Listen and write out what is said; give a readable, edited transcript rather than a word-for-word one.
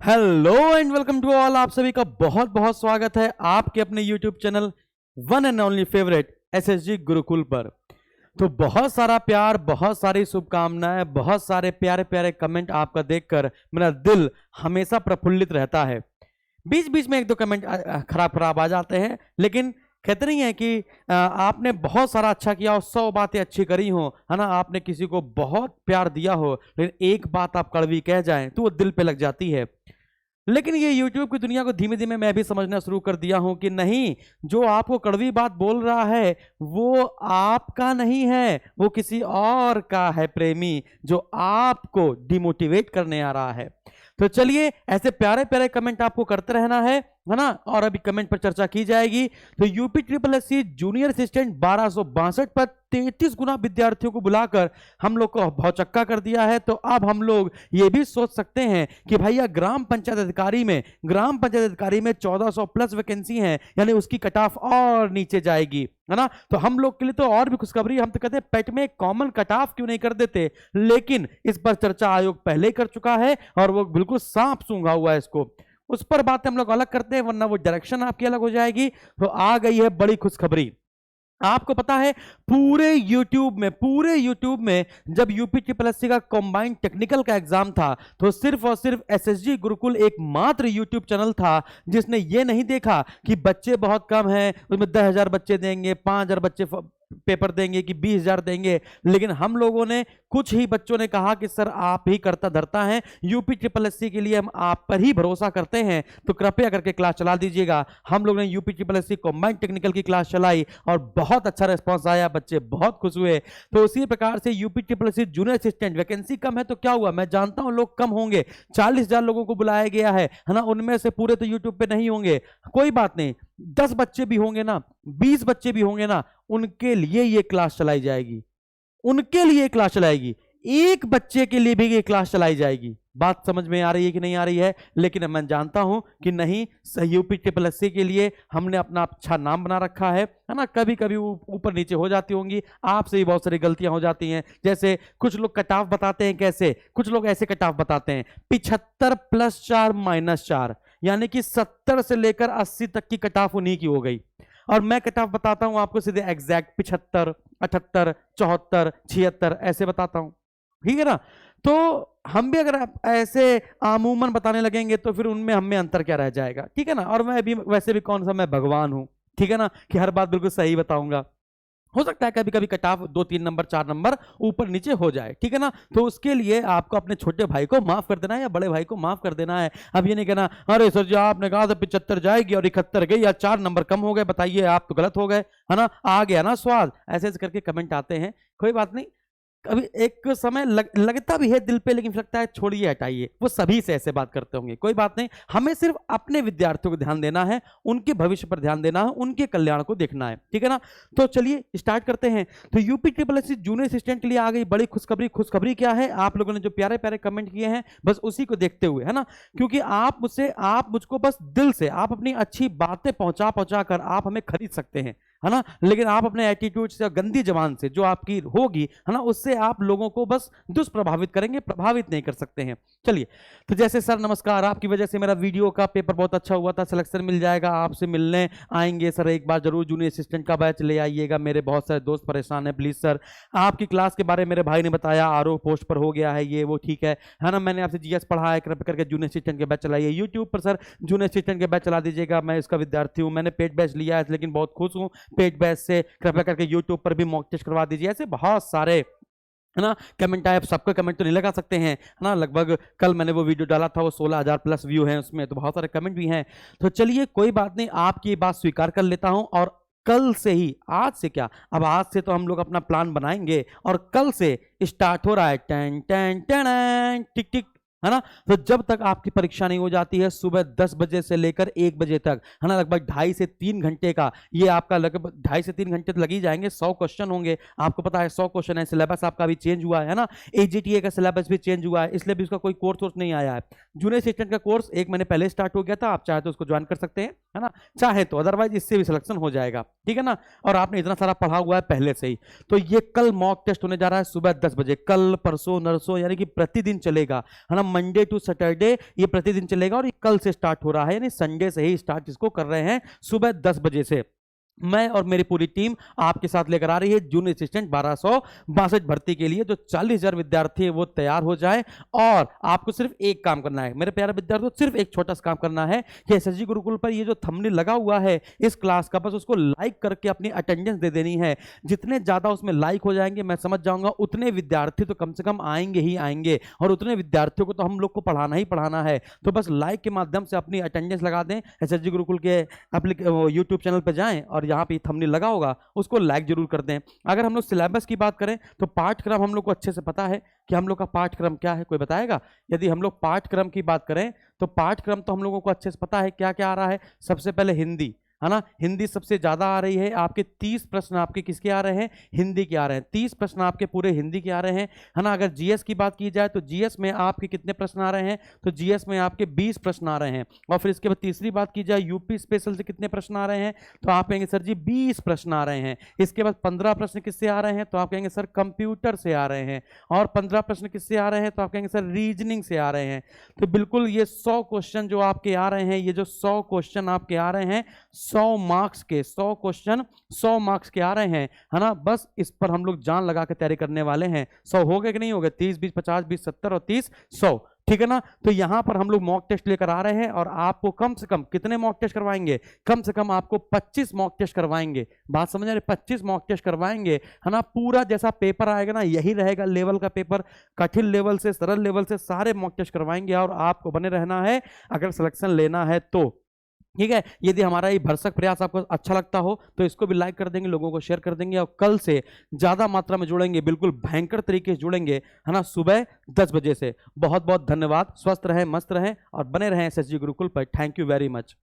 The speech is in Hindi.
Hello and welcome to all. आप सभी का बहुत बहुत स्वागत है आपके अपने YouTube channel one and only favourite SSG Gurukul पर। तो बहुत सारा प्यार, बहुत सारी शुभकामनाएं, बहुत सारे प्यारे प्यारे कमेंट आपका देखकर मेरा दिल हमेशा प्रफुल्लित रहता है। बीच बीच में एक दो कमेंट खराब खराब आ जाते हैं, लेकिन कहते नहीं है कि आपने बहुत सारा अच्छा किया और 100 बातें अच्छी करी हो, है ना। आपने किसी को बहुत प्यार दिया हो लेकिन एक बात आप कड़वी कह जाएं तो वो दिल पे लग जाती है। लेकिन ये YouTube की दुनिया को धीमे धीमे मैं भी समझना शुरू कर दिया हूं कि नहीं, जो आपको कड़वी बात बोल रहा है वो आपका नहीं है, वो किसी और का है प्रेमी जो आपको डिमोटिवेट करने आ रहा है। तो चलिए, ऐसे प्यारे प्यारे कमेंट आपको करते रहना है ना। और अभी कमेंट पर चर्चा की जाएगी। तो UP triple SC junior assistant 1262 पर 33 गुना विद्यार्थियों को बुलाकर हम लोग को भौचक्का कर दिया है। तो अब हम लोग ये भी सोच सकते हैं कि भैया ग्राम पंचायत अधिकारी में 1400 प्लस वैकेंसी है, यानी उसकी कट ऑफ और नीचे जाएगी, है ना। तो हम लोग के लिए तो और भी खुशखबरी। हम तो कहते हैं पेट में कॉमन कट ऑफ क्यों नहीं कर देते, लेकिन इस पर चर्चा आयोग पहले ही कर चुका है और वो बिल्कुल सांप सूंघा हुआ है इसको। उस पर बातें हम लोग अलग करते हैं, वरना वो डायरेक्शन आपकी अलग हो जाएगी। तो आ गई है बड़ी खुशखबरी। आपको पता है पूरे YouTube में जब यूपी ट्रिपल एससी का कंबाइंड टेक्निकल का एग्जाम था तो सिर्फ और सिर्फ एसएसजी गुरुकुल एकमात्र YouTube चैनल था जिसने ये नहीं देखा कि बच्चे बहुत कम हैं, उसमें 10,000 बच्चे देंगे, 5,000 बच्चे पेपर देंगे कि 20,000 देंगे। लेकिन हम लोगों ने, कुछ ही बच्चों ने कहा कि सर आप ही करता धरता है, यूपी ट्रिपल एससी के लिए हम आप पर ही भरोसा करते हैं, तो कृपया करके क्लास चला दीजिएगा। हम लोग ने UP triple SC combined technical की क्लास चलाई और बहुत अच्छा रिस्पांस आया, बच्चे बहुत खुश हुए। तो उसी प्रकार से UP triple SC junior assistant vacancy कम है तो क्या हुआ, मैं जानता हूं लोग कम होंगे, 40,000 लोगों को बुलाया गया है ना। उनमें से पूरे तो यूट्यूब पे नहीं होंगे, कोई बात नहीं, 10 बच्चे भी होंगे ना, 20 बच्चे भी होंगे ना, उनके लिए ये क्लास चलाई जाएगी, उनके लिए क्लास चलाएगी, एक बच्चे के लिए भी ये क्लास चलाई जाएगी। बात समझ में आ रही है कि नहीं आ रही है? लेकिन मैं जानता हूं कि नहीं, यूपी ट्रिपल एससी के लिए हमने अपना अच्छा नाम बना रखा है ना। कभी कभी ऊपर नीचे हो जाती होंगी, आपसे ही बहुत सारी गलतियां हो जाती हैं। जैसे कुछ लोग कट ऑफ बताते हैं, कैसे कुछ लोग ऐसे कट ऑफ बताते हैं 75 + 4 - 4, यानी कि 70 से लेकर 80 तक की कट ऑफ उन्हीं की हो गई। और मैं कट ऑफ बताता हूं आपको सीधे एग्जैक्ट 75, 78, 74, 76 ऐसे बताता हूं, ठीक है ना। तो हम भी अगर ऐसे आमूमन बताने लगेंगे तो फिर उनमें हमें अंतर क्या रह जाएगा, ठीक है ना। और मैं भी वैसे भी कौन सा मैं भगवान हूं, ठीक है ना, कि हर बात बिल्कुल सही बताऊंगा। हो सकता है कभी कभी कट ऑफ 2-3 नंबर 4 नंबर ऊपर नीचे हो जाए, ठीक है ना। तो उसके लिए आपको अपने छोटे भाई को माफ कर देना है या बड़े भाई को माफ कर देना है। अब ये नहीं कहना अरे सर जी आपने कहा था 75 जाएगी और 71 गई या 4 नंबर कम हो गए, बताइए आप तो गलत हो गए, है ना, आ गया ना स्वाद। ऐसे ऐसे करके कमेंट आते हैं, कोई बात नहीं। कभी एक समय लगता भी है दिल पे, लेकिन लगता है छोड़िए हटाइए, वो सभी से ऐसे बात करते होंगे, कोई बात नहीं। हमें सिर्फ अपने विद्यार्थियों को ध्यान देना है, उनके भविष्य पर ध्यान देना है, उनके कल्याण को देखना है, ठीक है ना। तो चलिए स्टार्ट करते हैं। तो UP triple SC junior assistant के लिए आ गई बड़ी खुशखबरी। खुशखबरी क्या है, आप लोगों ने जो प्यारे प्यारे कमेंट किए हैं बस उसी को देखते हुए, है ना, क्योंकि आप मुझको बस दिल से आप अपनी अच्छी बातें पहुंचा कर आप हमें खरीद सकते हैं, है ना। लेकिन आप अपने एटीट्यूड से, गंदी जबान से जो आपकी होगी, है ना, उससे आप लोगों को बस दुष्प्रभावित करेंगे, प्रभावित नहीं कर सकते हैं। चलिए, तो जैसे सर नमस्कार, आपकी वजह से मेरा वीडियो का पेपर बहुत अच्छा हुआ था, सिलेक्शन मिल जाएगा, आपसे मिलने आएंगे सर, एक बार जरूर जूनियर असिस्टेंट का बैच ले आइएगा, मेरे बहुत सारे दोस्त परेशान है, प्लीज सर। आपकी क्लास के बारे में मेरे भाई ने बताया आरओ पोस्ट पर हो गया है, ये वो ठीक है ना। मैंने आपसे जीएस पढ़ा है, कृपया करके जूनियर असिस्टेंट के बैच चलाइए। यूट्यूब पर सर जूनियर असिस्टेंट के बैच चला दीजिएगा, मैं इसका विद्यार्थी हूँ, मैंने पेड बैच लिया है लेकिन बहुत खुश हूँ पेड बैच से, कृपया करके यूट्यूब पर भी मॉक टेस्ट करवा दीजिए। ऐसे बहुत सारे, है ना, कमेंट आए। सबका कमेंट तो नहीं लगा सकते हैं, है ना। लगभग कल मैंने वो वीडियो डाला था, वो 16,000 प्लस व्यू हैं उसमें, तो बहुत सारे कमेंट भी हैं। तो चलिए कोई बात नहीं, आपकी ये बात स्वीकार कर लेता हूं। और कल से ही, आज से क्या, अब आज से तो हम लोग अपना प्लान बनाएंगे और कल से स्टार्ट हो रहा है टन टन टन टिक टिक, है ना। तो जब तक आपकी परीक्षा नहीं हो जाती है सुबह 10 बजे से लेकर 1 बजे तक, है ना, लगभग 2.5 से 3 घंटे का ये आपका, लगभग 2.5 से 3 घंटे तो लग ही जाएंगे। 100 क्वेश्चन होंगे, आपको पता है 100 क्वेश्चन है। सिलेबस आपका भी चेंज हुआ है ना, एजीटीए का सिलेबस भी चेंज हुआ है, इसलिए भी उसका कोई कोर्स नहीं आया है। जूनियर असिस्टेंट का कोर्स 1 महीने पहले स्टार्ट हो गया था, आप चाहे तो उसको ज्वाइन कर सकते हैं, है ना, चाहे तो, अदरवाइज इससे भी सिलेक्शन हो जाएगा, ठीक है ना। और आपने इतना सारा पढ़ा हुआ है पहले से ही। तो ये कल मॉक टेस्ट होने जा रहा है सुबह 10 बजे, कल परसों नरसों, यानी कि प्रतिदिन चलेगा, है ना। मंडे टू सैटरडे ये प्रतिदिन चलेगा और ये कल से स्टार्ट हो रहा है, यानी संडे से ही स्टार्ट इसको कर रहे हैं सुबह 10 बजे से। मैं और मेरी पूरी टीम आपके साथ लेकर आ रही है जूनियर असिस्टेंट 1262 भर्ती के लिए, जो 40,000 विद्यार्थी है वो तैयार हो जाए। और आपको सिर्फ एक काम करना है मेरे प्यारे विद्यार्थियों, सिर्फ एक छोटा सा काम करना है कि एसएसजी गुरुकुल पर ये जो थंबनेल लगा हुआ है इस क्लास का, बस उसको लाइक करके अपनी अटेंडेंस दे देनी है। जितने ज्यादा उसमें लाइक हो जाएंगे मैं समझ जाऊंगा उतने विद्यार्थी तो कम से कम आएंगे ही आएंगे, और उतने विद्यार्थियों को तो हम लोग को पढ़ाना ही पढ़ाना है। तो बस लाइक के माध्यम से अपनी अटेंडेंस लगा दें। एसएसजी गुरुकुल के यूट्यूब चैनल पर जाएं और यहाँ पे थंबनेल लगा होगा उसको लाइक जरूर कर दें। अगर हम लोग सिलेबस की बात करें तो पाठ्यक्रम हम लोग को अच्छे से पता है कि हम लोग का पाठ्यक्रम क्या है, कोई बताएगा? यदि हम लोग पाठ्यक्रम की बात करें तो पाठ्यक्रम तो हम लोगों को अच्छे से पता है क्या क्या आ रहा है। सबसे पहले हिंदी है ना, हिंदी सबसे ज्यादा आ रही है। आपके 30 प्रश्न आपके किसके आ रहे हैं? हिंदी के आ रहे हैं। 30 प्रश्न आपके पूरे हिंदी के आ रहे हैं, है ना। अगर जीएस की बात की जाए तो जीएस में आपके कितने प्रश्न आ रहे हैं? तो जीएस में आपके 20 प्रश्न आ रहे हैं। और फिर इसके बाद तीसरी बात की जाए यूपी स्पेशल से कितने प्रश्न आ रहे हैं? तो आप कहेंगे सर जी 20 प्रश्न आ रहे हैं। इसके बाद 15 प्रश्न किससे आ रहे हैं? तो आप कहेंगे सर कंप्यूटर से आ रहे हैं। और 15 प्रश्न किससे आ रहे हैं? तो आप कहेंगे सर रीजनिंग से आ रहे हैं। तो बिल्कुल ये 100 क्वेश्चन जो आपके आ रहे हैं, ये जो 100 क्वेश्चन आपके आ रहे हैं 100 मार्क्स के, 100 क्वेश्चन 100 मार्क्स के आ रहे हैं, है ना। बस इस पर हम लोग जान लगा के तैयारी करने वाले हैं। 100 हो गए कि नहीं हो गए? 30 20 50 20 70 और 30 100, ठीक है ना। तो यहां पर हम लोग मॉक टेस्ट लेकर आ रहे हैं और आपको कम से कम कितने मॉक टेस्ट करवाएंगे? कम से कम आपको 25 मॉक टेस्ट करवाएंगे। बात समझ रहे? 25 मॉक टेस्ट करवाएंगे, है ना। पूरा जैसा पेपर आएगा ना यही रहेगा लेवल का पेपर, कठिन लेवल से सरल लेवल से सारे मॉक टेस्ट करवाएंगे और आपको बने रहना है अगर सिलेक्शन लेना है तो, ठीक है। यदि हमारा ये भरसक प्रयास आपको अच्छा लगता हो तो इसको भी लाइक कर देंगे, लोगों को शेयर कर देंगे और कल से ज्यादा मात्रा में जुड़ेंगे, बिल्कुल भयंकर तरीके से जुड़ेंगे, है ना, सुबह 10 बजे से। बहुत बहुत धन्यवाद। स्वस्थ रहें, मस्त रहें और बने रहें एसएसजी गुरुकुल पर। Thank you very much.